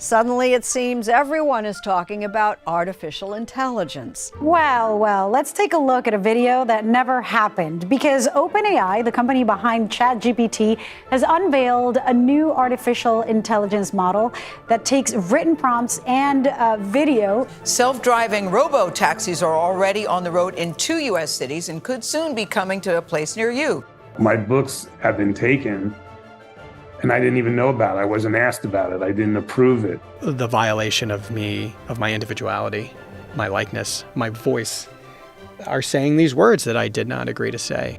Suddenly, it seems everyone is talking about artificial intelligence. Well, let's take a look at a video that never happened because OpenAI, the company behind ChatGPT, has unveiled a new artificial intelligence model that takes written prompts and video. Self-driving robo-taxis are already on the road in 2 U.S. cities and could soon be coming to a place near you. My books have been taken, and I didn't even know about it. I wasn't asked about it. I didn't approve it. The violation of me, of my individuality, my likeness, my voice, are saying these words that I did not agree to say.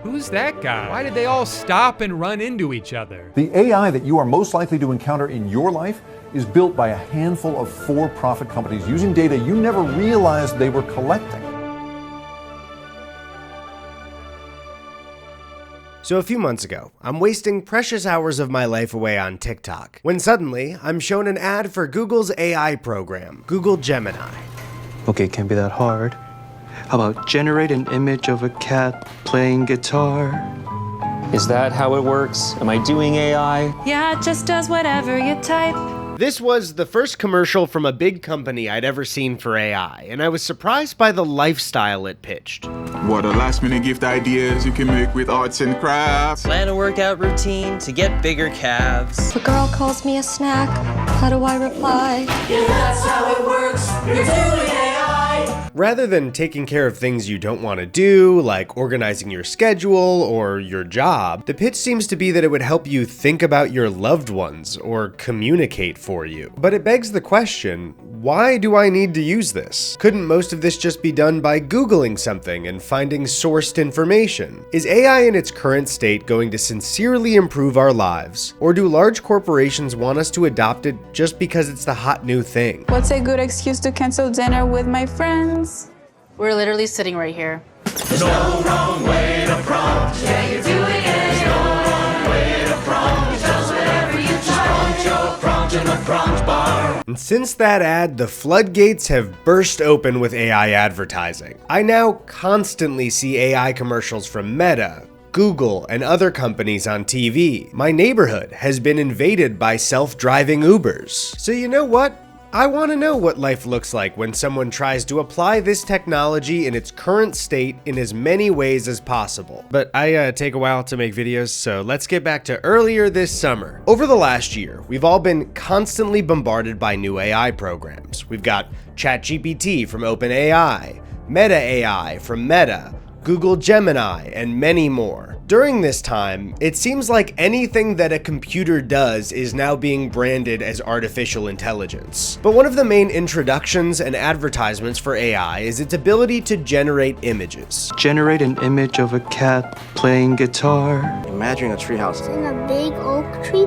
Who's that guy? Why did they all stop and run into each other? The AI that you are most likely to encounter in your life is built by a handful of for-profit companies using data you never realized they were collecting. So a few months ago, I'm wasting precious hours of my life away on TikTok, when suddenly I'm shown an ad for Google's AI program, Google Gemini. Okay, it can't be that hard. How about generate an image of a cat playing guitar? Is that how it works? Am I doing AI? Yeah, it just does whatever you type. This was the first commercial from a big company I'd ever seen for AI, and I was surprised by the lifestyle it pitched. What a last-minute gift ideas you can make with arts and crafts. Plan a workout routine to get bigger calves. If a girl calls me a snack, how do I reply? Yeah, that's how it works. You're doing AI. Rather than taking care of things you don't want to do, like organizing your schedule or your job, the pitch seems to be that it would help you think about your loved ones or communicate for you. But it begs the question, why do I need to use this? Couldn't most of this just be done by Googling something and finding sourced information? Is AI in its current state going to sincerely improve our lives? Or do large corporations want us to adopt it just because it's the hot new thing? What's a good excuse to cancel dinner with my friends? We're literally sitting right here. There's no wrong way to prompt. Yeah, you're doing it. There's no wrong way to prompt. It does whatever you type. Prompt your prompt in the prompt bar. And since that ad, the floodgates have burst open with AI advertising. I now constantly see AI commercials from Meta, Google, and other companies on TV. My neighborhood has been invaded by self-driving Ubers. So you know what? I want to know what life looks like when someone tries to apply this technology in its current state in as many ways as possible. But I take a while to make videos, so let's get back to earlier this summer. Over the last year, we've all been constantly bombarded by new AI programs. We've got ChatGPT from OpenAI, Meta AI from Meta, Google Gemini, and many more. During this time, it seems like anything that a computer does is now being branded as artificial intelligence. But one of the main introductions and advertisements for AI is its ability to generate images. Generate an image of a cat playing guitar. Imagine a treehouse. In a big oak tree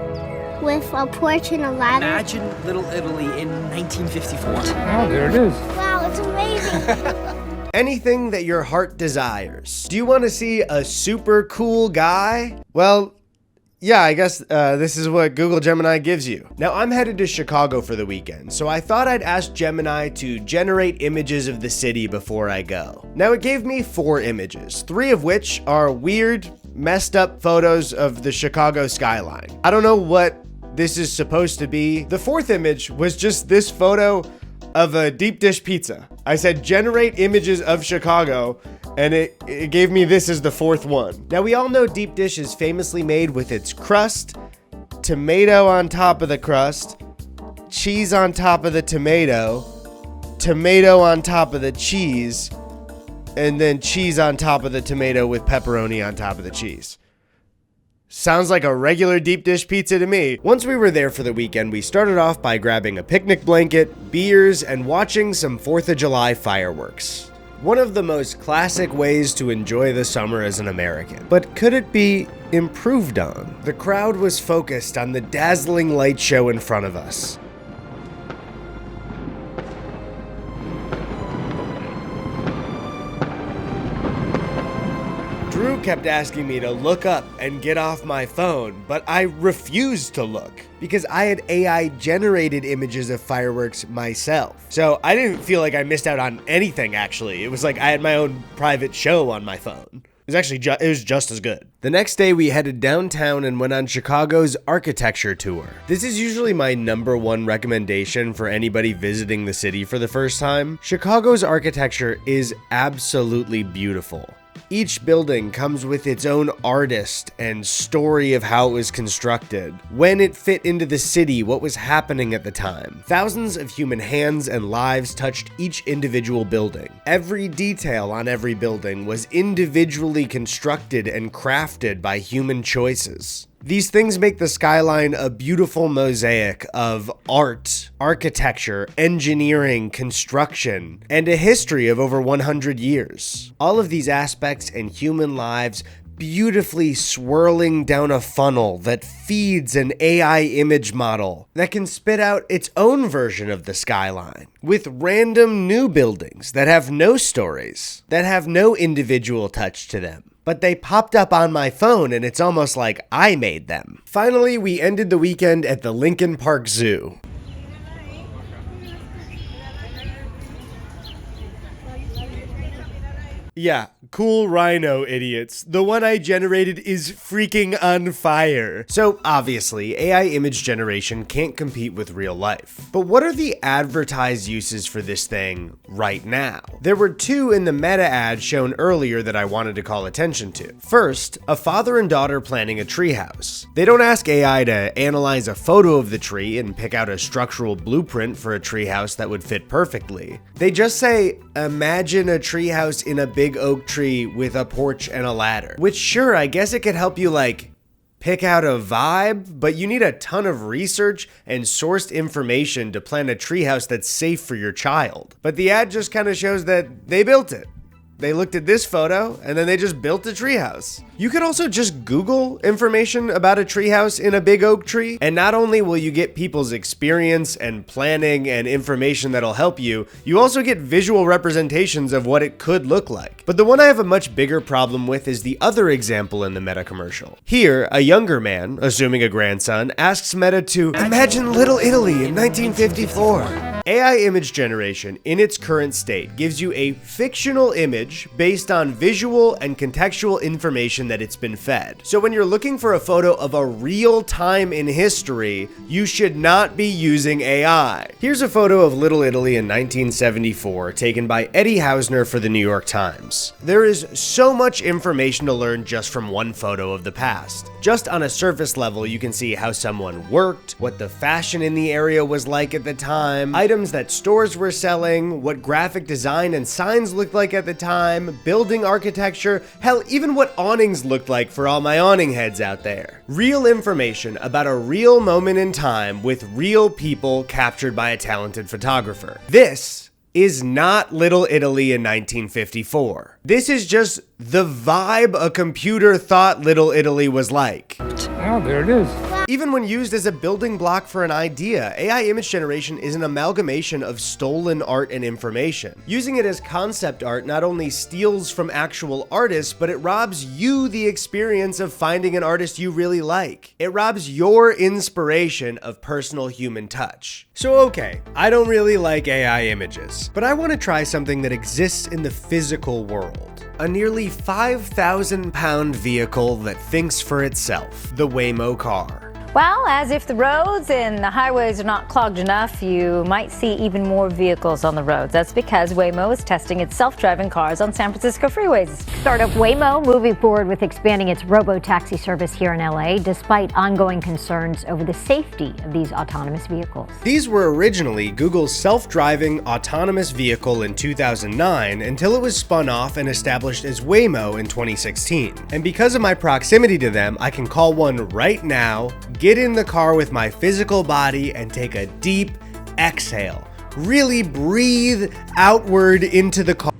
with a porch and a ladder. Imagine Little Italy in 1954. Oh, there it is. Wow, it's amazing. Anything that your heart desires. Do you want to see a super cool guy? Well, yeah, I guess this is what Google Gemini gives you. Now, I'm headed to Chicago for the weekend, so I thought I'd ask Gemini to generate images of the city before I go. Now, it gave me 4 images, 3 of which are weird, messed up photos of the Chicago skyline. I don't know what this is supposed to be. The 4th image was just this photo of a deep dish pizza. I said generate images of Chicago, and it gave me this as the 4th one. Now, we all know deep dish is famously made with its crust, tomato on top of the crust, cheese on top of the tomato, tomato on top of the cheese, and then cheese on top of the tomato with pepperoni on top of the cheese. Sounds like a regular deep dish pizza to me. Once we were there for the weekend, we started off by grabbing a picnic blanket, beers, and watching some 4th of July fireworks. One of the most classic ways to enjoy the summer as an American. But could it be improved on? The crowd was focused on the dazzling light show in front of us. Drew kept asking me to look up and get off my phone, but I refused to look because I had AI generated images of fireworks myself. So I didn't feel like I missed out on anything, actually. It was like I had my own private show on my phone. It was actually it was just as good. The next day, we headed downtown and went on Chicago's architecture tour. This is usually my #1 recommendation for anybody visiting the city for the first time. Chicago's architecture is absolutely beautiful. Each building comes with its own artist and story of how it was constructed, when it fit into the city, what was happening at the time. Thousands of human hands and lives touched each individual building. Every detail on every building was individually constructed and crafted by human choices. These things make the skyline a beautiful mosaic of art, architecture, engineering, construction, and a history of over 100 years. All of these aspects and human lives beautifully swirling down a funnel that feeds an AI image model that can spit out its own version of the skyline, with random new buildings that have no stories, that have no individual touch to them. But they popped up on my phone and it's almost like I made them. Finally, we ended the weekend at the Lincoln Park Zoo. Yeah, cool rhino idiots. The one I generated is freaking on fire. So obviously, AI image generation can't compete with real life. But what are the advertised uses for this thing right now? There were two in the Meta ad shown earlier that I wanted to call attention to. First, a father and daughter planning a treehouse. They don't ask AI to analyze a photo of the tree and pick out a structural blueprint for a treehouse that would fit perfectly. They just say, imagine a treehouse in a big oak tree with a porch and a ladder. Which sure, I guess it could help you like pick out a vibe, but you need a ton of research and sourced information to plan a treehouse that's safe for your child. But the ad just kind of shows that they built it. They looked at this photo and then they just built a treehouse. You could also just Google information about a treehouse in a big oak tree, and not only will you get people's experience and planning and information that'll help you, you also get visual representations of what it could look like. But the one I have a much bigger problem with is the other example in the Meta commercial. Here, a younger man, assuming a grandson, asks Meta to imagine Little Italy in 1954. AI image generation in its current state gives you a fictional image based on visual and contextual information that it's been fed. So when you're looking for a photo of a real time in history, you should not be using AI. Here's a photo of Little Italy in 1974 taken by Eddie Hausner for the New York Times. There is so much information to learn just from one photo of the past. Just on a surface level, you can see how someone worked, what the fashion in the area was like at the time, items that stores were selling, what graphic design and signs looked like at the time, building architecture, hell, even what awnings looked like for all my awning heads out there. Real information about a real moment in time with real people captured by a talented photographer. This is not Little Italy in 1954. This is just the vibe a computer thought Little Italy was like. Oh, there it is. Even when used as a building block for an idea, AI image generation is an amalgamation of stolen art and information. Using it as concept art not only steals from actual artists, but it robs you the experience of finding an artist you really like. It robs your inspiration of personal human touch. So okay, I don't really like AI images, but I want to try something that exists in the physical world. A nearly 5,000-pound vehicle that thinks for itself, the Waymo car. Well, as if the roads and the highways are not clogged enough, you might see even more vehicles on the roads. That's because Waymo is testing its self-driving cars on San Francisco freeways. Startup Waymo moving forward with expanding its robo-taxi service here in LA, despite ongoing concerns over the safety of these autonomous vehicles. These were originally Google's self-driving autonomous vehicle in 2009 until it was spun off and established as Waymo in 2016. And because of my proximity to them, I can call one right now, get in the car with my physical body, and take a deep exhale. Really breathe outward into the car.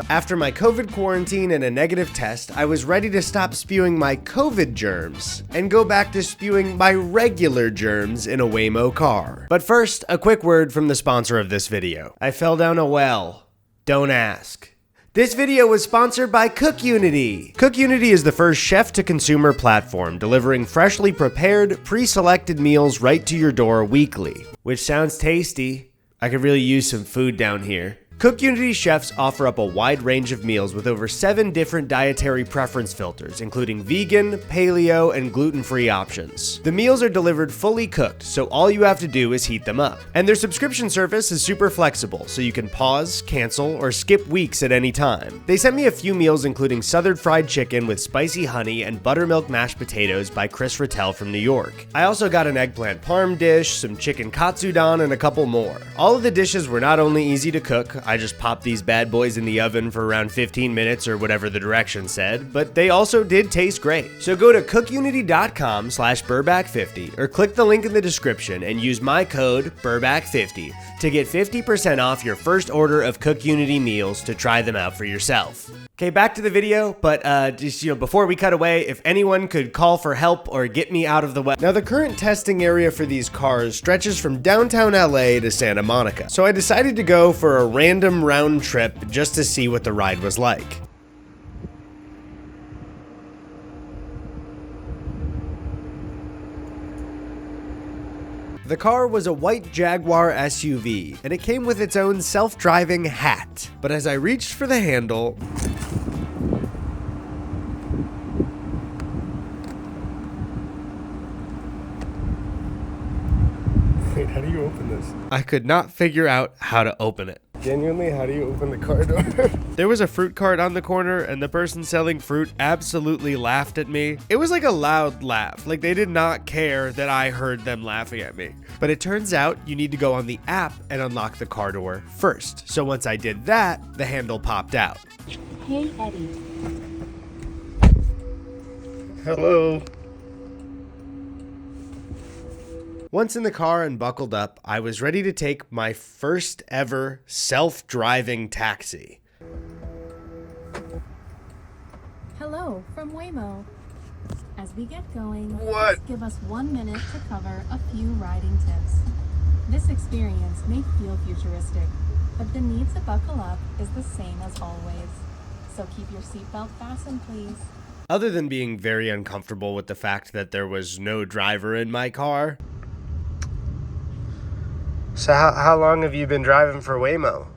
After my COVID quarantine and a negative test, I was ready to stop spewing my COVID germs and go back to spewing my regular germs in a Waymo car. But first, a quick word from the sponsor of this video. I fell down a well. Don't ask. This video was sponsored by CookUnity. CookUnity is the first chef-to-consumer platform delivering freshly prepared, pre-selected meals right to your door weekly. Which sounds tasty. I could really use some food down here. CookUnity chefs offer up a wide range of meals with over 7 different dietary preference filters, including vegan, paleo, and gluten-free options. The meals are delivered fully cooked, so all you have to do is heat them up. And their subscription service is super flexible, so you can pause, cancel, or skip weeks at any time. They sent me a few meals including Southern fried chicken with spicy honey and buttermilk mashed potatoes by Chris Rattel from New York. I also got an eggplant parm dish, some chicken katsudon, and a couple more. All of the dishes were not only easy to cook, I just popped these bad boys in the oven for around 15 minutes or whatever the directions said, but they also did taste great. So go to cookunity.com/Burbach50 or click the link in the description and use my code Burbach50 to get 50% off your first order of CookUnity meals to try them out for yourself. Okay, back to the video, but just, before we cut away, if anyone could call for help or get me out of the way. Now, the current testing area for these cars stretches from downtown LA to Santa Monica, so I decided to go for a random round trip just to see what the ride was like. The car was a white Jaguar SUV, and it came with its own self-driving hat. But as I reached for the handle, wait, how do you open this? I could not figure out how to open it. Genuinely, how do you open the car door? There was a fruit cart on the corner, and the person selling fruit absolutely laughed at me. It was like a loud laugh, like they did not care that I heard them laughing at me. But it turns out you need to go on the app and unlock the car door first. So once I did that, the handle popped out. Hey, Eddie. Hello. Once in the car and buckled up, I was ready to take my first ever self-driving taxi. Hello from Waymo. As we get going, What? Just give us 1 minute to cover a few riding tips. This experience may feel futuristic, but the need to buckle up is the same as always. So keep your seatbelt fastened, please. Other than being very uncomfortable with the fact that there was no driver in my car. So how long have you been driving for Waymo?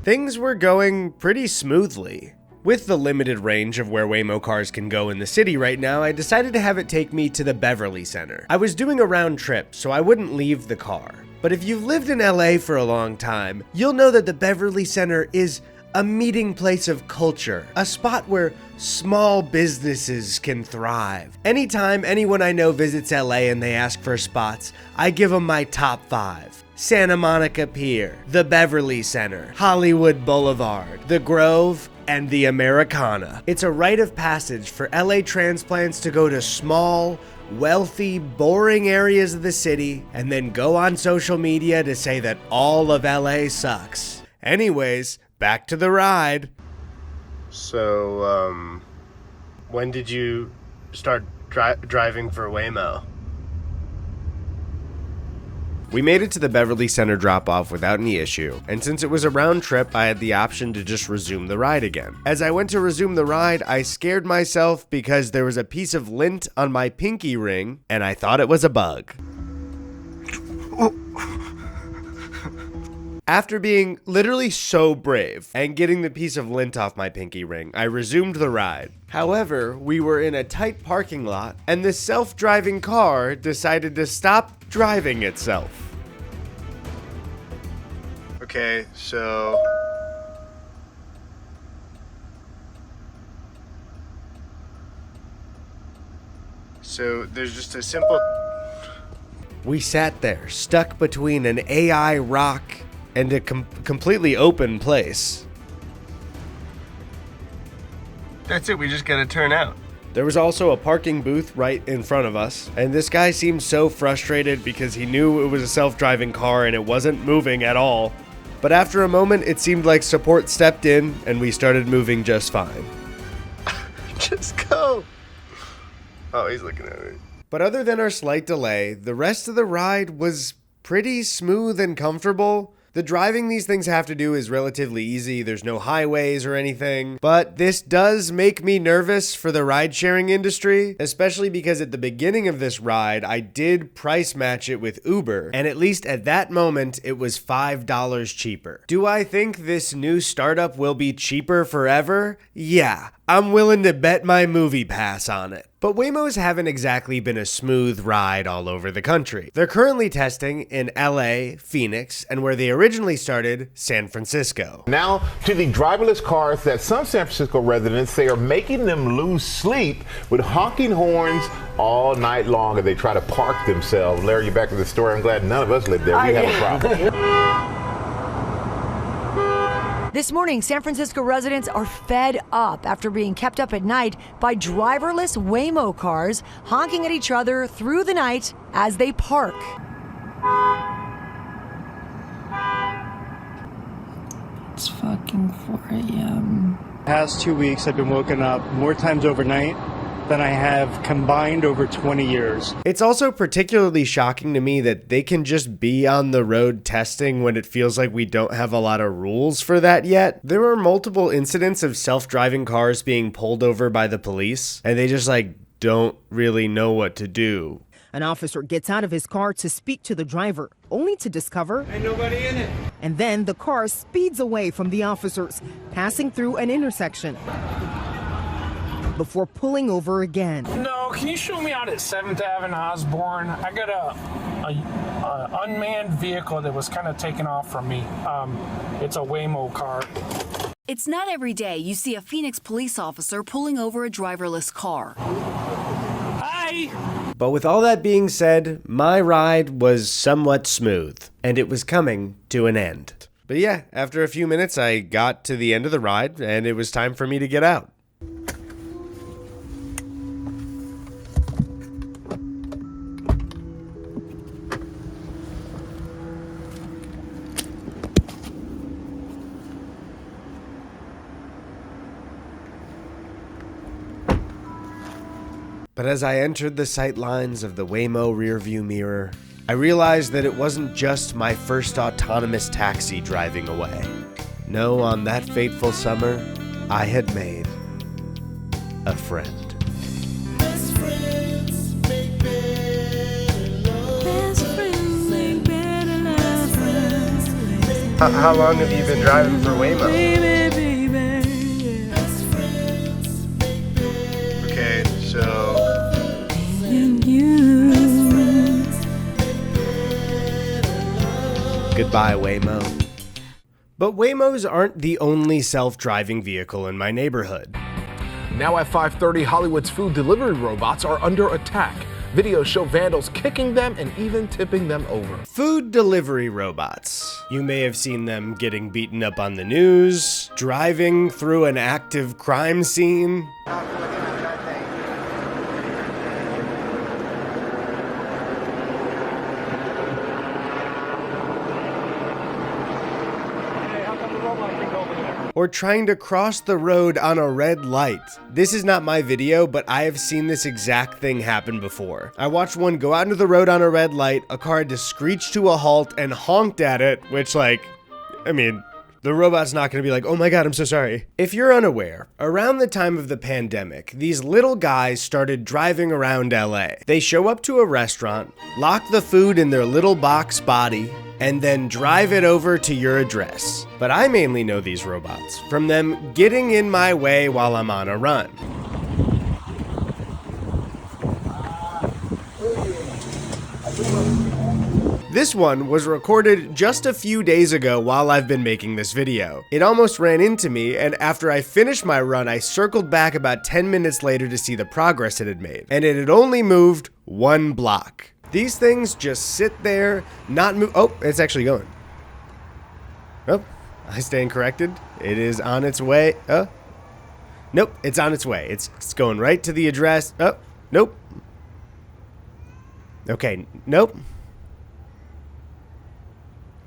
Things were going pretty smoothly. With the limited range of where Waymo cars can go in the city right now, I decided to have it take me to the Beverly Center. I was doing a round trip, so I wouldn't leave the car. But if you've lived in LA for a long time, you'll know that the Beverly Center is a meeting place of culture, a spot where small businesses can thrive. Anytime anyone I know visits LA and they ask for spots, I give them my top 5. Santa Monica Pier, the Beverly Center, Hollywood Boulevard, the Grove, and the Americana. It's a rite of passage for LA transplants to go to small, wealthy, boring areas of the city and then go on social media to say that all of LA sucks. Anyways, back to the ride. So, when did you start driving for Waymo? We made it to the Beverly Center drop-off without any issue, and since it was a round trip, I had the option to just resume the ride again. As I went to resume the ride, I scared myself because there was a piece of lint on my pinky ring, and I thought it was a bug. After being literally so brave and getting the piece of lint off my pinky ring, I resumed the ride. However, we were in a tight parking lot, and the self-driving car decided to stop driving itself. Okay, so there's just a simple... We sat there, stuck between an AI rock and a completely open place. That's it, we just gotta turn out. There was also a parking booth right in front of us, and this guy seemed so frustrated because he knew it was a self-driving car and it wasn't moving at all. But after a moment, it seemed like support stepped in and we started moving just fine. Just go! Oh, he's looking at me. But other than our slight delay, the rest of the ride was pretty smooth and comfortable. The driving these things have to do is relatively easy. There's no highways or anything. But this does make me nervous for the ride-sharing industry, especially because at the beginning of this ride, I did price match it with Uber, and at least at that moment, it was $5 cheaper. Do I think this new startup will be cheaper forever? Yeah, I'm willing to bet my movie pass on it. But Waymos haven't exactly been a smooth ride all over the country. They're currently testing in LA, Phoenix, and where they originally started, San Francisco. Now to the driverless cars that some San Francisco residents say are making them lose sleep with honking horns all night long as they try to park themselves. Larry, you back to the story. I'm glad none of us live there. We have a problem. This morning, San Francisco residents are fed up after being kept up at night by driverless Waymo cars honking at each other through the night as they park. It's fucking 4 a.m. Past 2 weeks, I've been woken up more times overnight than I have combined over 20 years. It's also particularly shocking to me that they can just be on the road testing when it feels like we don't have a lot of rules for that yet. There were multiple incidents of self-driving cars being pulled over by the police, and they just don't really know what to do. An officer gets out of his car to speak to the driver, only to discover ain't nobody in it. And then the car speeds away from the officers, passing through an intersection before pulling over again. No, can you show me out at 7th Ave in Osborne? I got a unmanned vehicle that was kind of taken off from me. It's a Waymo car. It's not every day you see a Phoenix police officer pulling over a driverless car. Hi! But with all that being said, my ride was somewhat smooth, and it was coming to an end. But yeah, after a few minutes, I got to the end of the ride, and it was time for me to get out. But as I entered the sight lines of the Waymo rearview mirror, I realized that it wasn't just my first autonomous taxi driving away. No, on that fateful summer, I had made a friend. How long have you been driving for Waymo? Okay, so... Goodbye, Waymo. But Waymos aren't the only self-driving vehicle in my neighborhood. Now at 5:30, Hollywood's food delivery robots are under attack. Videos show vandals kicking them and even tipping them over. Food delivery robots. You may have seen them getting beaten up on the news, driving through an active crime scene. Or trying to cross the road on a red light. This is not my video, but I have seen this exact thing happen before. I watched one go out into the road on a red light, a car had to screech to a halt and honked at it, which the robot's not gonna be like, oh my God, I'm so sorry. If you're unaware, around the time of the pandemic, these little guys started driving around LA. They show up to a restaurant, lock the food in their little box body, and then drive it over to your address. But I mainly know these robots from them getting in my way while I'm on a run. This one was recorded just a few days ago while I've been making this video. It almost ran into me, and after I finished my run, I circled back about 10 minutes later to see the progress it had made. And it had only moved 1 block. These things just sit there, not move. Oh, it's actually going. Oh, I stand corrected. It is on its way. Oh, nope, it's on its way. It's going right to the address. Oh, nope. Okay, nope.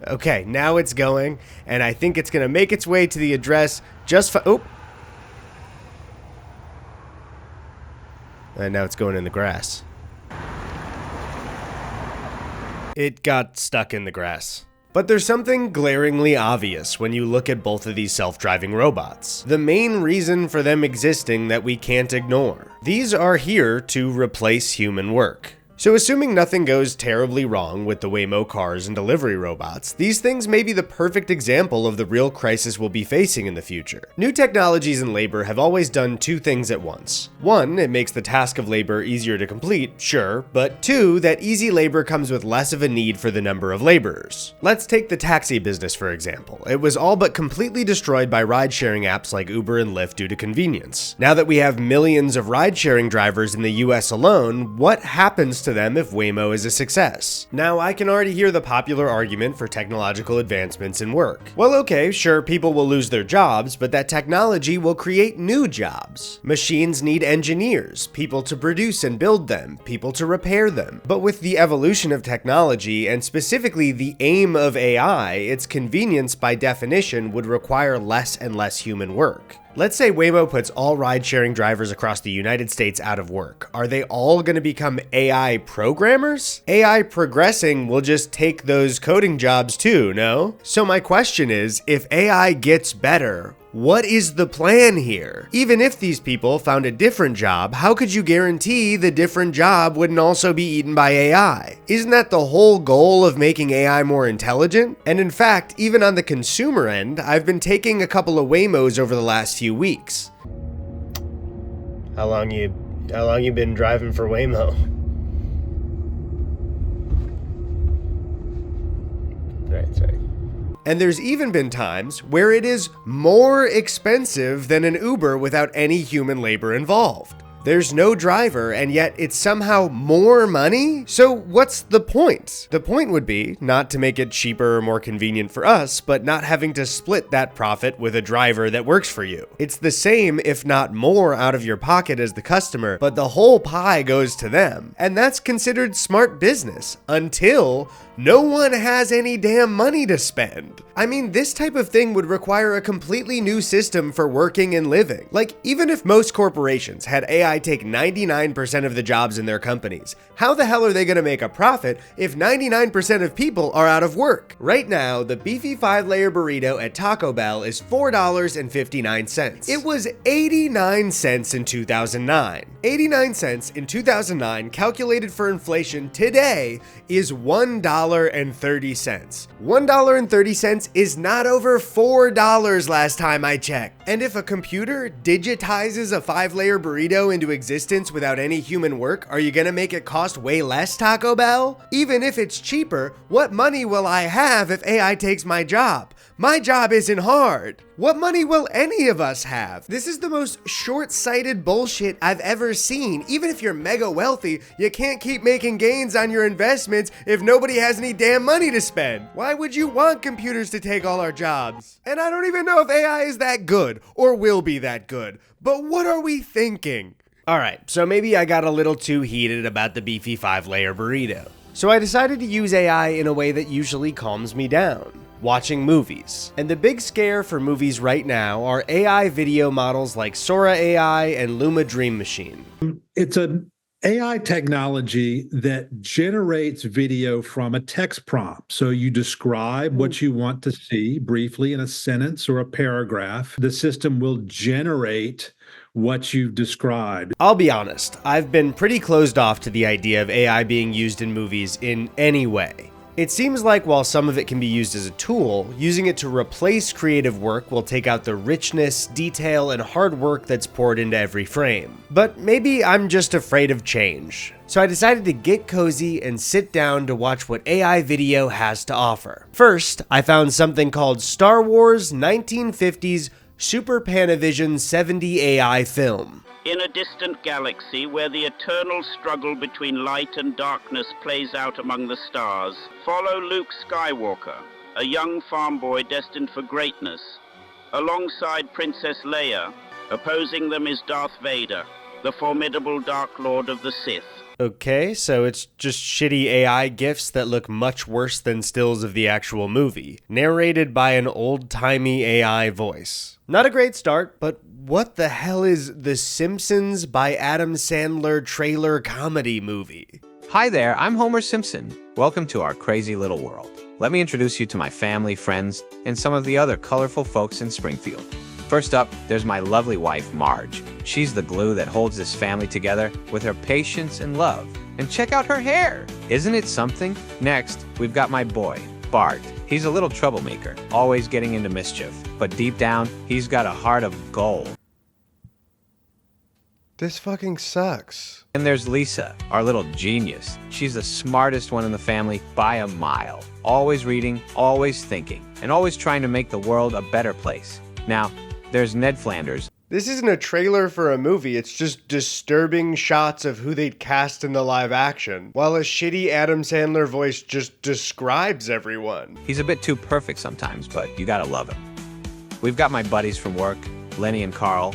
Okay, now it's going, and I think it's gonna make its way to the address just oh. And now it's going in the grass. It got stuck in the grass. But there's something glaringly obvious when you look at both of these self-driving robots. The main reason for them existing that we can't ignore. These are here to replace human work. So assuming nothing goes terribly wrong with the Waymo cars and delivery robots, these things may be the perfect example of the real crisis we'll be facing in the future. New technologies in labor have always done two things at once. One, it makes the task of labor easier to complete, sure, but two, that easy labor comes with less of a need for the number of laborers. Let's take the taxi business for example. It was all but completely destroyed by ride-sharing apps like Uber and Lyft due to convenience. Now that we have millions of ride-sharing drivers in the US alone, what happens to them if Waymo is a success? Now, I can already hear the popular argument for technological advancements in work. Well, okay, sure, people will lose their jobs, but that technology will create new jobs. Machines need engineers, people to produce and build them, people to repair them. But with the evolution of technology, and specifically the aim of AI, its convenience by definition would require less and less human work. Let's say Waymo puts all ride-sharing drivers across the United States out of work. Are they all going to become AI programmers? AI progressing will just take those coding jobs too, no? So my question is, if AI gets better, what is the plan here? Even if these people found a different job, how could you guarantee the different job wouldn't also be eaten by AI? Isn't that the whole goal of making AI more intelligent? And in fact, even on the consumer end, I've been taking a couple of Waymos over the last few weeks. How long you been driving for Waymo? Right. And there's even been times where it is more expensive than an Uber without any human labor involved. There's no driver, and yet it's somehow more money? So what's the point? The point would be not to make it cheaper or more convenient for us, but not having to split that profit with a driver that works for you. It's the same, if not more, out of your pocket as the customer, but the whole pie goes to them. And that's considered smart business until no one has any damn money to spend. I mean, this type of thing would require a completely new system for working and living. Like, even if most corporations had AI take 99% of the jobs in their companies, how the hell are they gonna make a profit if 99% of people are out of work? Right now, the beefy 5-layer burrito at Taco Bell is $4.59. It was 89 cents in 2009. 89 cents in 2009 calculated for inflation today is $1.30. $1.30 is not over $4 last time I checked. And if a computer digitizes a 5-layer burrito into existence without any human work, are you gonna make it cost way less, Taco Bell? Even if it's cheaper, what money will I have if AI takes my job? My job isn't hard. What money will any of us have? This is the most short-sighted bullshit I've ever seen. Even if you're mega wealthy, you can't keep making gains on your investments if nobody has any damn money to spend. Why would you want computers to take all our jobs? And I don't even know if AI is that good or will be that good. But what are we thinking? Alright, so maybe I got a little too heated about the beefy 5-layer burrito. So I decided to use AI in a way that usually calms me down. Watching movies. And the big scare for movies right now are AI video models like Sora AI and Luma Dream Machine. It's an AI technology that generates video from a text prompt. So you describe what you want to see briefly in a sentence or a paragraph. The system will generate what you've described. I'll be honest, I've been pretty closed off to the idea of AI being used in movies in any way. It seems like while some of it can be used as a tool, using it to replace creative work will take out the richness, detail, and hard work that's poured into every frame. But maybe I'm just afraid of change. So I decided to get cozy and sit down to watch what AI video has to offer. First, I found something called Star Wars 1950s Super Panavision 70 AI film. In a distant galaxy where the eternal struggle between light and darkness plays out among the stars, follow Luke Skywalker, a young farm boy destined for greatness. Alongside Princess Leia, opposing them is Darth Vader, the formidable Dark Lord of the Sith. Okay, so it's just shitty AI GIFs that look much worse than stills of the actual movie, narrated by an old-timey AI voice. Not a great start, but what the hell is The Simpsons by Adam Sandler trailer comedy movie? Hi there, I'm Homer Simpson. Welcome to our crazy little world. let me introduce you to my family, friends, and some of the other colorful folks in Springfield. First up, there's my lovely wife, Marge. She's the glue that holds this family together with her patience and love. And check out her hair! Isn't it something? Next, we've got my boy, Bart. He's a little troublemaker, always getting into mischief. But deep down, he's got a heart of gold. This fucking sucks. And there's Lisa, our little genius. She's the smartest one in the family by a mile. Always reading, always thinking, and always trying to make the world a better place. Now, there's Ned Flanders. This isn't a trailer for a movie, it's just disturbing shots of who they'd cast in the live action, while a shitty Adam Sandler voice just describes everyone. He's a bit too perfect sometimes, but you gotta love him. We've got my buddies from work, Lenny and Carl.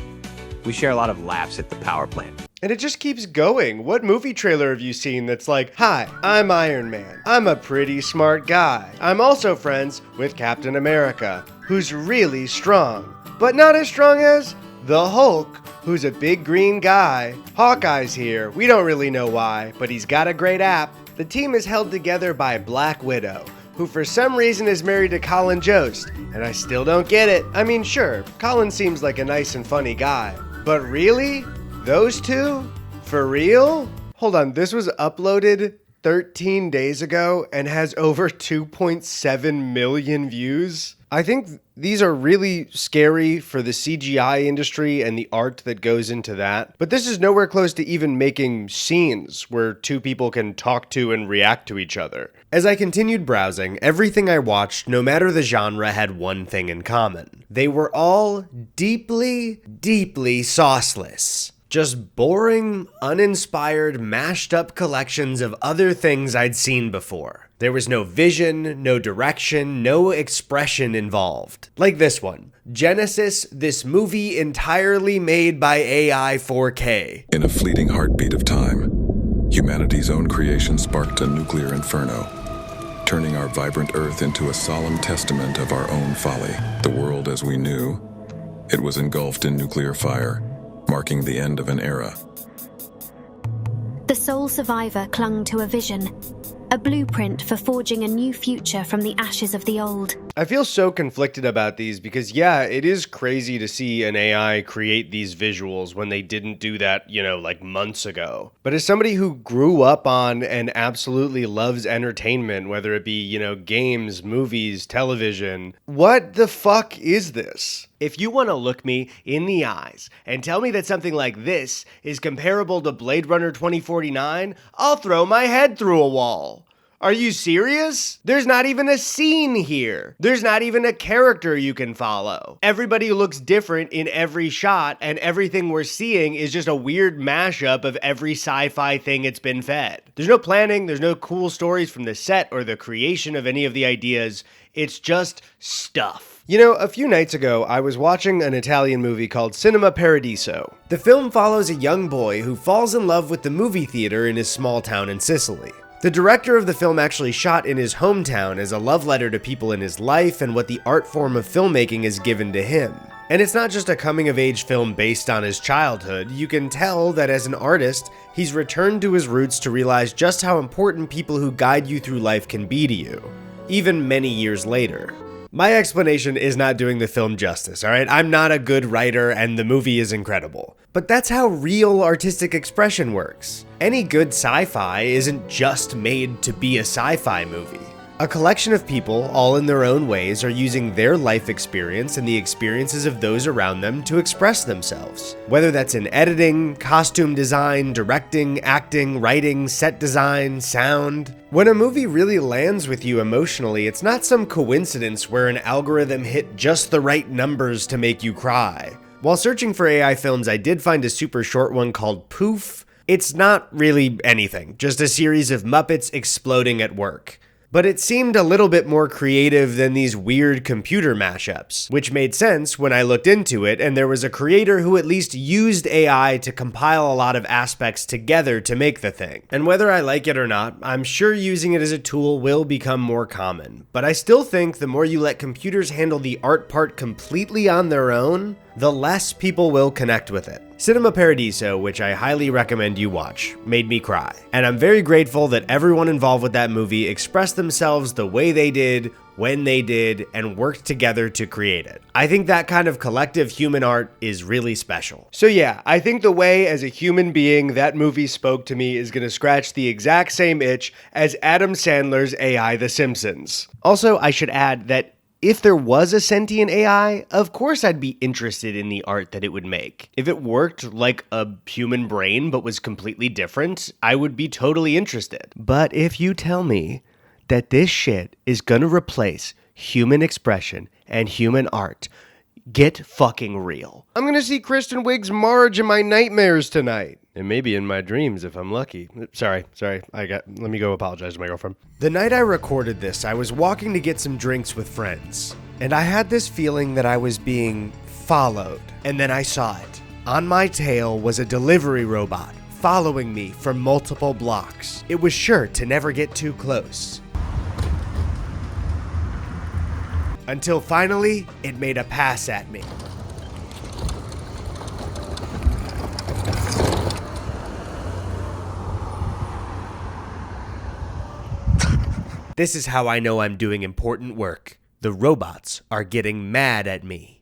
We share a lot of laughs at the power plant. And it just keeps going. What movie trailer have you seen that's like, hi, I'm Iron Man. I'm a pretty smart guy. I'm also friends with Captain America, who's really strong, but not as strong as the Hulk, who's a big green guy. Hawkeye's here. We don't really know why, but he's got a great app. The team is held together by Black Widow, who for some reason is married to Colin Jost, and I still don't get it. I mean, sure, Colin seems like a nice and funny guy, but really? Those two? For real? Hold on, this was uploaded 13 days ago and has over 2.7 million views? I think these are really scary for the CGI industry and the art that goes into that. But this is nowhere close to even making scenes where two people can talk to and react to each other. As I continued browsing, everything I watched, no matter the genre, had one thing in common. They were all deeply, deeply sauceless. Just boring, uninspired, mashed up collections of other things I'd seen before. There was no vision, no direction, no expression involved. Like this one, Genesis, this movie entirely made by AI 4K. In a fleeting heartbeat of time, humanity's own creation sparked a nuclear inferno, turning our vibrant Earth into a solemn testament of our own folly. The world as we knew, it was engulfed in nuclear fire, marking the end of an era. The sole survivor clung to a vision, a blueprint for forging a new future from the ashes of the old. I feel so conflicted about these because, yeah, it is crazy to see an AI create these visuals when they didn't do that, like months ago. But as somebody who grew up on and absolutely loves entertainment, whether it be, games, movies, television, what the fuck is this? If you want to look me in the eyes and tell me that something like this is comparable to Blade Runner 2049, I'll throw my head through a wall. Are you serious? There's not even a scene here. There's not even a character you can follow. Everybody looks different in every shot, and everything we're seeing is just a weird mashup of every sci-fi thing it's been fed. There's no planning, there's no cool stories from the set or the creation of any of the ideas. It's just stuff. A few nights ago, I was watching an Italian movie called Cinema Paradiso. The film follows a young boy who falls in love with the movie theater in his small town in Sicily. The director of the film actually shot in his hometown as a love letter to people in his life and what the art form of filmmaking has given to him. And it's not just a coming-of-age film based on his childhood. You can tell that as an artist, he's returned to his roots to realize just how important people who guide you through life can be to you, even many years later. My explanation is not doing the film justice, alright? I'm not a good writer and the movie is incredible. But that's how real artistic expression works. Any good sci-fi isn't just made to be a sci-fi movie. A collection of people, all in their own ways, are using their life experience and the experiences of those around them to express themselves. Whether that's in editing, costume design, directing, acting, writing, set design, sound. When a movie really lands with you emotionally, it's not some coincidence where an algorithm hit just the right numbers to make you cry. While searching for AI films, I did find a super short one called Poof. It's not really anything, just a series of Muppets exploding at work. But it seemed a little bit more creative than these weird computer mashups, which made sense when I looked into it, and there was a creator who at least used AI to compile a lot of aspects together to make the thing. And whether I like it or not, I'm sure using it as a tool will become more common. But I still think the more you let computers handle the art part completely on their own, the less people will connect with it. Cinema Paradiso, which I highly recommend you watch, made me cry. And I'm very grateful that everyone involved with that movie expressed themselves the way they did, when they did, and worked together to create it. I think that kind of collective human art is really special. So yeah, I think the way as a human being that movie spoke to me is gonna scratch the exact same itch as Adam Sandler's AI The Simpsons. Also, I should add that if there was a sentient AI, of course I'd be interested in the art that it would make. If it worked like a human brain but was completely different, I would be totally interested. But if you tell me that this shit is gonna replace human expression and human art, get fucking real. I'm gonna see Kristen Wiig's Marge in my nightmares tonight. And maybe in my dreams if I'm lucky. Sorry, let me go apologize to my girlfriend. The night I recorded this, I was walking to get some drinks with friends. And I had this feeling that I was being followed. And then I saw it. On my tail was a delivery robot following me for multiple blocks. It was sure to never get too close. Until finally, it made a pass at me. This is how I know I'm doing important work. The robots are getting mad at me.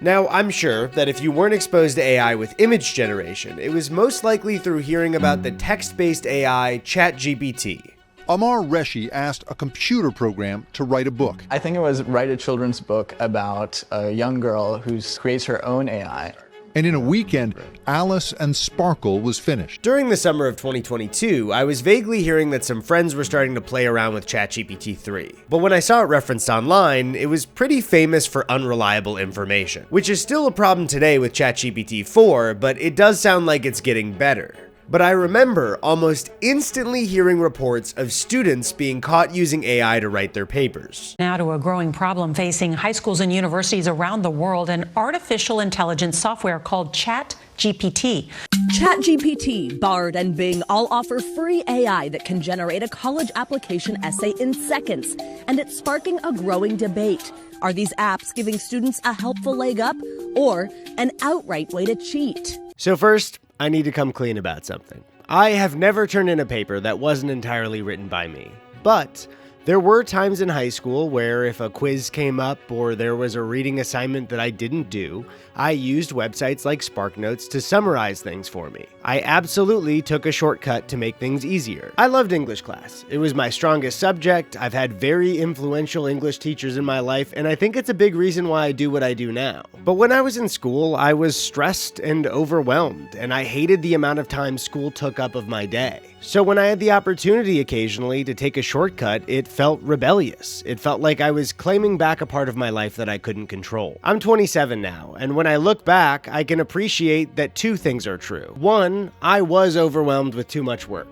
Now, I'm sure that if you weren't exposed to AI with image generation, it was most likely through hearing about the text-based AI ChatGPT. Amar Reshi asked a computer program to write a book. I think it was write a children's book about a young girl who creates her own AI. And in a weekend, Alice and Sparkle was finished. During the summer of 2022, I was vaguely hearing that some friends were starting to play around with ChatGPT 3. But when I saw it referenced online, it was pretty famous for unreliable information, which is still a problem today with ChatGPT 4, but it does sound like it's getting better. But I remember almost instantly hearing reports of students being caught using AI to write their papers. Now to a growing problem facing high schools and universities around the world, an artificial intelligence software called ChatGPT. ChatGPT, Bard, and Bing all offer free AI that can generate a college application essay in seconds, and it's sparking a growing debate. Are these apps giving students a helpful leg up, or an outright way to cheat? So first, I need to come clean about something. I have never turned in a paper that wasn't entirely written by me, but there were times in high school where if a quiz came up or there was a reading assignment that I didn't do, I used websites like SparkNotes to summarize things for me. I absolutely took a shortcut to make things easier. I loved English class. It was my strongest subject. I've had very influential English teachers in my life, and I think it's a big reason why I do what I do now. But when I was in school, I was stressed and overwhelmed, and I hated the amount of time school took up of my day. So when I had the opportunity occasionally to take a shortcut, it felt rebellious. It felt like I was claiming back a part of my life that I couldn't control. I'm 27 now, and when I look back, I can appreciate that two things are true. One, I was overwhelmed with too much work.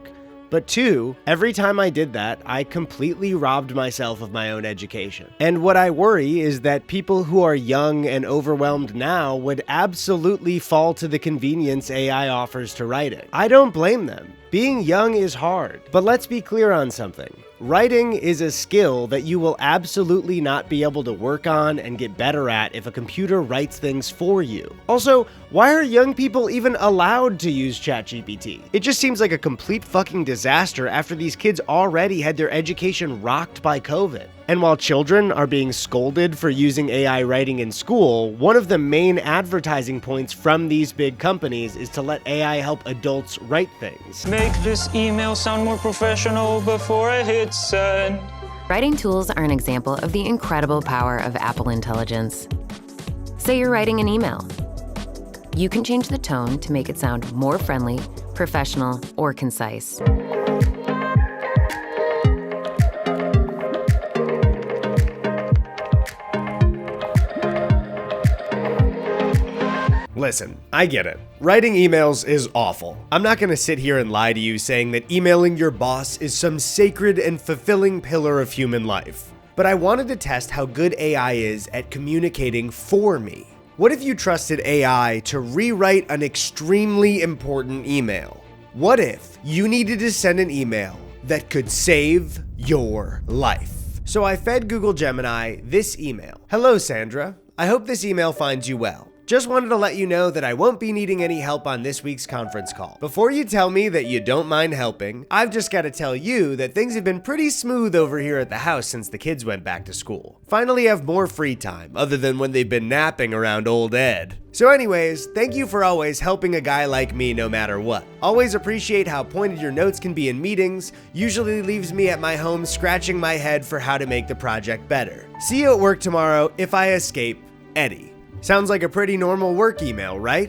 But two, every time I did that, I completely robbed myself of my own education. And what I worry is that people who are young and overwhelmed now would absolutely fall to the convenience AI offers to writing. I don't blame them. Being young is hard, but let's be clear on something. Writing is a skill that you will absolutely not be able to work on and get better at if a computer writes things for you. Also, why are young people even allowed to use ChatGPT? It just seems like a complete fucking disaster after these kids already had their education rocked by COVID. And while children are being scolded for using AI writing in school, one of the main advertising points from these big companies is to let AI help adults write things. Make this email sound more professional before I hit send. Writing tools are an example of the incredible power of Apple Intelligence. Say you're writing an email. You can change the tone to make it sound more friendly, professional, or concise. Listen, I get it. Writing emails is awful. I'm not gonna sit here and lie to you saying that emailing your boss is some sacred and fulfilling pillar of human life. But I wanted to test how good AI is at communicating for me. What if you trusted AI to rewrite an extremely important email? What if you needed to send an email that could save your life? So I fed Google Gemini this email. Hello, Sandra. I hope this email finds you well. Just wanted to let you know that I won't be needing any help on this week's conference call. Before you tell me that you don't mind helping, I've just got to tell you that things have been pretty smooth over here at the house since the kids went back to school. Finally have more free time, other than when they've been napping around old Ed. So anyways, thank you for always helping a guy like me no matter what. Always appreciate how pointed your notes can be in meetings, usually leaves me at my home scratching my head for how to make the project better. See you at work tomorrow if I escape, Eddie. Sounds like a pretty normal work email, right?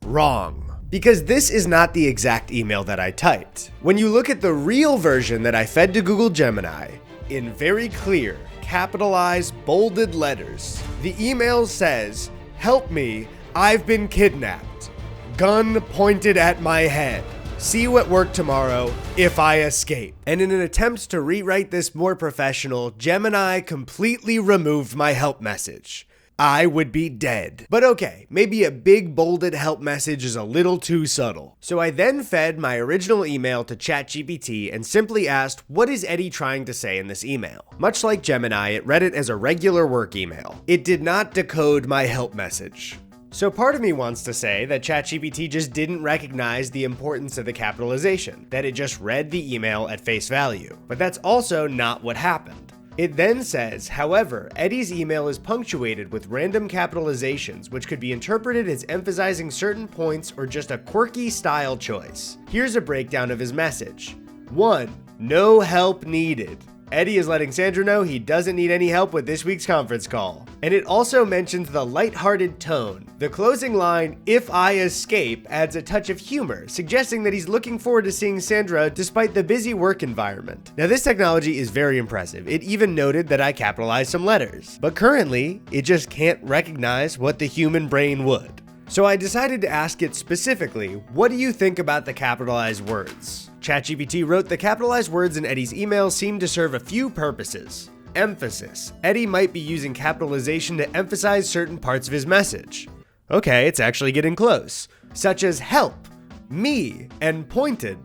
Wrong. Because this is not the exact email that I typed. When you look at the real version that I fed to Google Gemini, in very clear, capitalized, bolded letters, the email says, "Help me, I've been kidnapped. Gun pointed at my head. See you at work tomorrow if I escape." And in an attempt to rewrite this more professional, Gemini completely removed my help message. I would be dead. But okay, maybe a big bolded help message is a little too subtle. So I then fed my original email to ChatGPT and simply asked, what is Eddie trying to say in this email? Much like Gemini, it read it as a regular work email. It did not decode my help message. So part of me wants to say that ChatGPT just didn't recognize the importance of the capitalization, that it just read the email at face value. But that's also not what happened. It then says, however, Eddie's email is punctuated with random capitalizations, which could be interpreted as emphasizing certain points or just a quirky style choice. Here's a breakdown of his message. 1. No help needed. Eddie is letting Sandra know he doesn't need any help with this week's conference call. And it also mentions the lighthearted tone. The closing line, "If I escape," adds a touch of humor, suggesting that he's looking forward to seeing Sandra despite the busy work environment. Now this technology is very impressive. It even noted that I capitalized some letters. But currently, it just can't recognize what the human brain would. So I decided to ask it specifically, what do you think about the capitalized words? ChatGPT wrote the capitalized words in Eddie's email seem to serve a few purposes. Emphasis. Eddie might be using capitalization to emphasize certain parts of his message. Okay, it's actually getting close. Such as help, me, and pointed.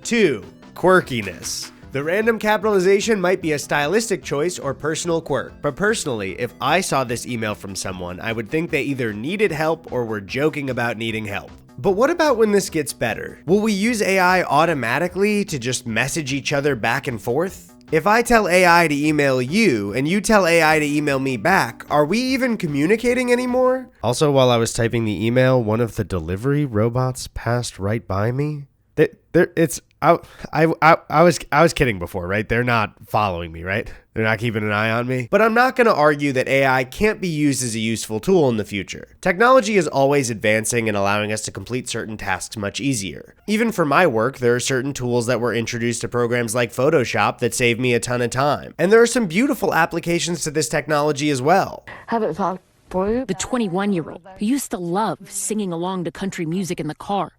2. Quirkiness. The random capitalization might be a stylistic choice or personal quirk, but personally, if I saw this email from someone, I would think they either needed help or were joking about needing help. But what about when this gets better? Will we use AI automatically to just message each other back and forth? If I tell AI to email you and you tell AI to email me back, are we even communicating anymore? Also, while I was typing the email, one of the delivery robots passed right by me. I was kidding before, right? They're not following me, right? They're not keeping an eye on me. But I'm not going to argue that AI can't be used as a useful tool in the future. Technology is always advancing and allowing us to complete certain tasks much easier. Even for my work, there are certain tools that were introduced to programs like Photoshop that save me a ton of time. And there are some beautiful applications to this technology as well. The 21-year-old who used to love singing along to country music in the car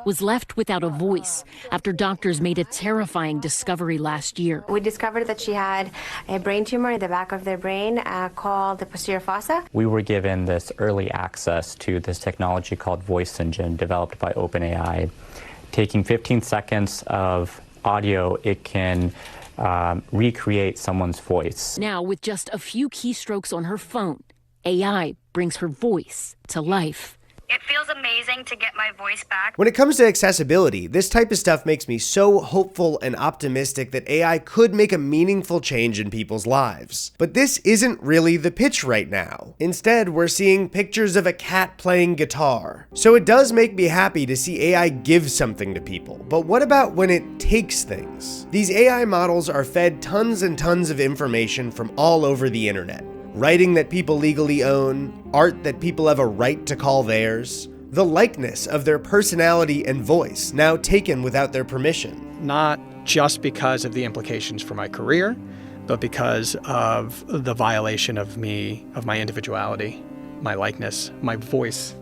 was left without a voice after doctors made a terrifying discovery last year. We discovered that she had a brain tumor in the back of their brain called the posterior fossa. We were given this early access to this technology called Voice Engine, developed by OpenAI. Taking 15 seconds of audio, it can recreate someone's voice. Now, with just a few keystrokes on her phone, AI brings her voice to life. It feels amazing to get my voice back. When it comes to accessibility, this type of stuff makes me so hopeful and optimistic that AI could make a meaningful change in people's lives. But this isn't really the pitch right now. Instead, we're seeing pictures of a cat playing guitar. So it does make me happy to see AI give something to people. But what about when it takes things? These AI models are fed tons and tons of information from all over the internet. Writing that people legally own, art that people have a right to call theirs, the likeness of their personality and voice now taken without their permission. Not just because of the implications for my career, but because of the violation of me, of my individuality, my likeness, my voice,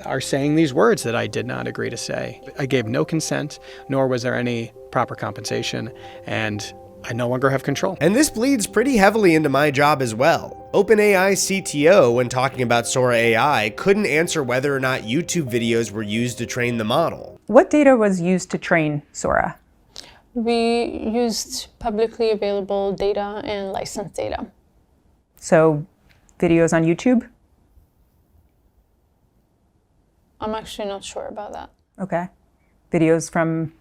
are saying these words that I did not agree to say. I gave no consent, nor was there any proper compensation, and I no longer have control. And this bleeds pretty heavily into my job as well. OpenAI CTO, when talking about Sora AI, couldn't answer whether or not YouTube videos were used to train the model. What data was used to train Sora? We used publicly available data and licensed data. So, videos on YouTube? I'm actually not sure about that. Okay. Videos from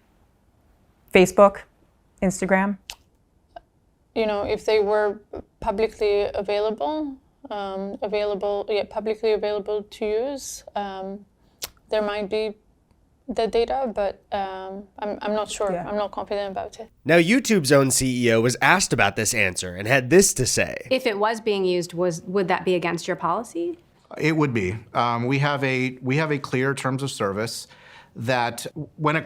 Facebook, Instagram? You know, if they were publicly available, publicly available to use, there might be the data, but I'm not sure. I'm not confident about it. Now, YouTube's own CEO was asked about this answer and had this to say. If it was being used, would that be against your policy? It would be. We have a clear terms of service that when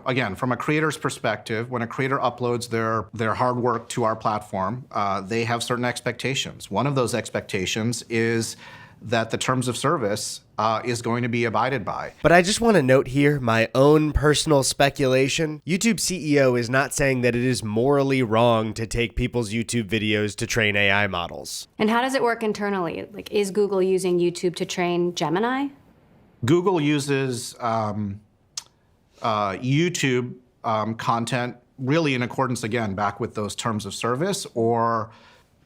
again, from a creator's perspective, when a creator uploads their hard work to our platform, they have certain expectations. One of those expectations is that the terms of service is going to be abided by. But I just want to note here my own personal speculation. YouTube CEO is not saying that it is morally wrong to take people's YouTube videos to train AI models. And how does it work internally? Like, is Google using YouTube to train Gemini? Google uses YouTube content really in accordance, again, back with those terms of service or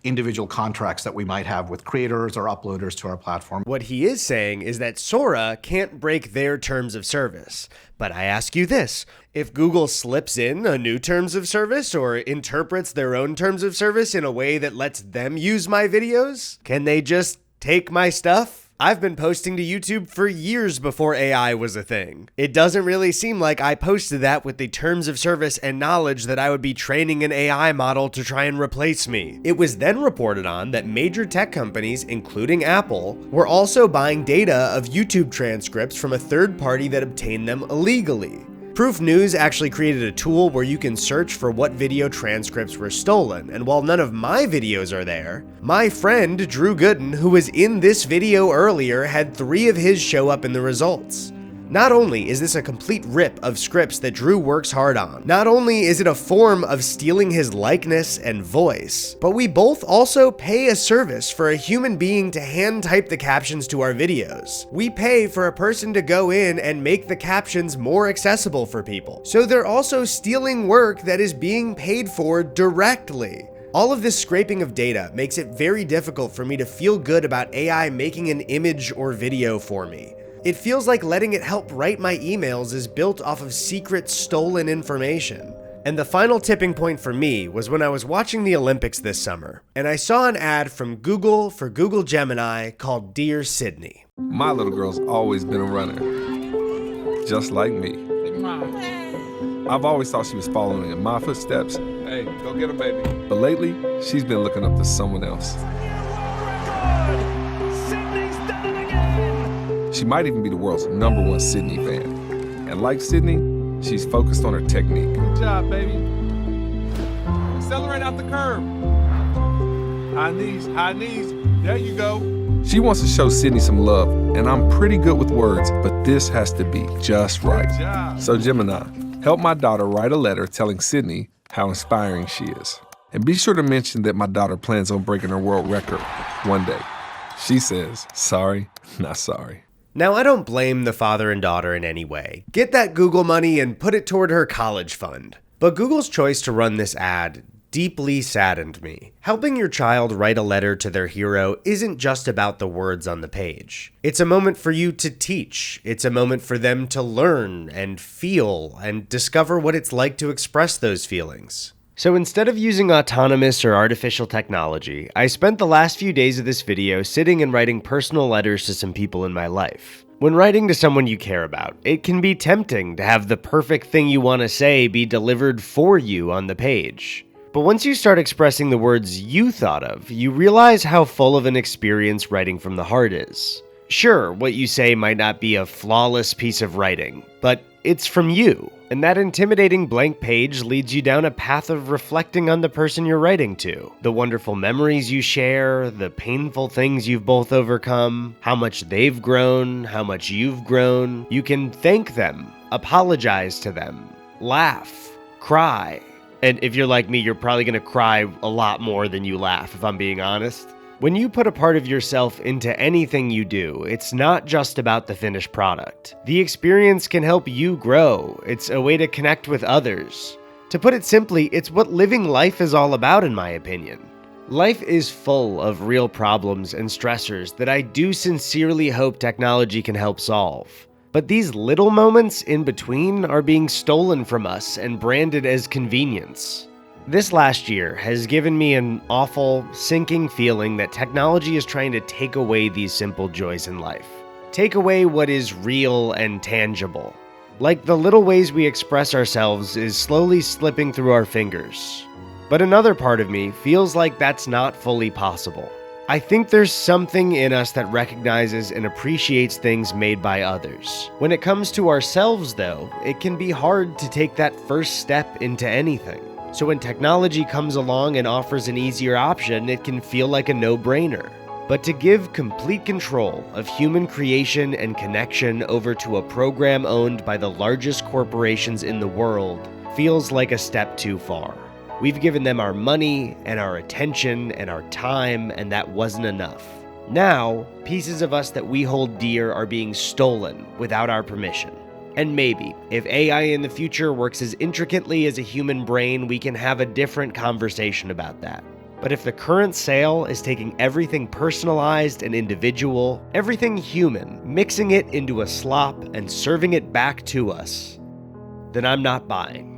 individual contracts that we might have with creators or uploaders to our platform. What he is saying is that Sora can't break their terms of service. But I ask you this, if Google slips in a new terms of service or interprets their own terms of service in a way that lets them use my videos, can they just take my stuff? I've been posting to YouTube for years before AI was a thing. It doesn't really seem like I posted that with the terms of service and knowledge that I would be training an AI model to try and replace me. It was then reported on that major tech companies, including Apple, were also buying data of YouTube transcripts from a third party that obtained them illegally. Proof News actually created a tool where you can search for what video transcripts were stolen, and while none of my videos are there, my friend Drew Gooden, who was in this video earlier, had 3 of his show up in the results. Not only is this a complete rip of scripts that Drew works hard on, not only is it a form of stealing his likeness and voice, but we both also pay a service for a human being to hand type the captions to our videos. We pay for a person to go in and make the captions more accessible for people. So they're also stealing work that is being paid for directly. All of this scraping of data makes it very difficult for me to feel good about AI making an image or video for me. It feels like letting it help write my emails is built off of secret stolen information. And the final tipping point for me was when I was watching the Olympics this summer, and I saw an ad from Google for Google Gemini called Dear Sydney. My little girl's always been a runner, just like me. I've always thought she was following in my footsteps. Hey, go get her, baby. But lately, she's been looking up to someone else. She might even be the world's #1 Sydney fan. And like Sydney, she's focused on her technique. Good job, baby. Accelerate out the curve. High knees. There you go. She wants to show Sydney some love, and I'm pretty good with words, but this has to be just right. So Gemini, help my daughter write a letter telling Sydney how inspiring she is. And be sure to mention that my daughter plans on breaking her world record one day. She says, sorry, not sorry. Now, I don't blame the father and daughter in any way. Get that Google money and put it toward her college fund. But Google's choice to run this ad deeply saddened me. Helping your child write a letter to their hero isn't just about the words on the page. It's a moment for you to teach. It's a moment for them to learn and feel and discover what it's like to express those feelings. So instead of using autonomous or artificial technology, I spent the last few days of this video sitting and writing personal letters to some people in my life. When writing to someone you care about, it can be tempting to have the perfect thing you want to say be delivered for you on the page. But once you start expressing the words you thought of, you realize how full of an experience writing from the heart is. Sure, what you say might not be a flawless piece of writing, but it's from you. And that intimidating blank page leads you down a path of reflecting on the person you're writing to. The wonderful memories you share, the painful things you've both overcome, how much they've grown, how much you've grown. You can thank them, apologize to them, laugh, cry. And if you're like me, you're probably gonna cry a lot more than you laugh, if I'm being honest. When you put a part of yourself into anything you do, it's not just about the finished product. The experience can help you grow. It's a way to connect with others. To put it simply, it's what living life is all about, in my opinion. Life is full of real problems and stressors that I do sincerely hope technology can help solve. But these little moments in between are being stolen from us and branded as convenience. This last year has given me an awful, sinking feeling that technology is trying to take away these simple joys in life. Take away what is real and tangible. Like the little ways we express ourselves is slowly slipping through our fingers. But another part of me feels like that's not fully possible. I think there's something in us that recognizes and appreciates things made by others. When it comes to ourselves, though, it can be hard to take that first step into anything. So when technology comes along and offers an easier option, it can feel like a no-brainer. But to give complete control of human creation and connection over to a program owned by the largest corporations in the world feels like a step too far. We've given them our money and our attention and our time, and that wasn't enough. Now, pieces of us that we hold dear are being stolen without our permission. And maybe, if AI in the future works as intricately as a human brain, we can have a different conversation about that. But if the current sale is taking everything personalized and individual, everything human, mixing it into a slop and serving it back to us, then I'm not buying.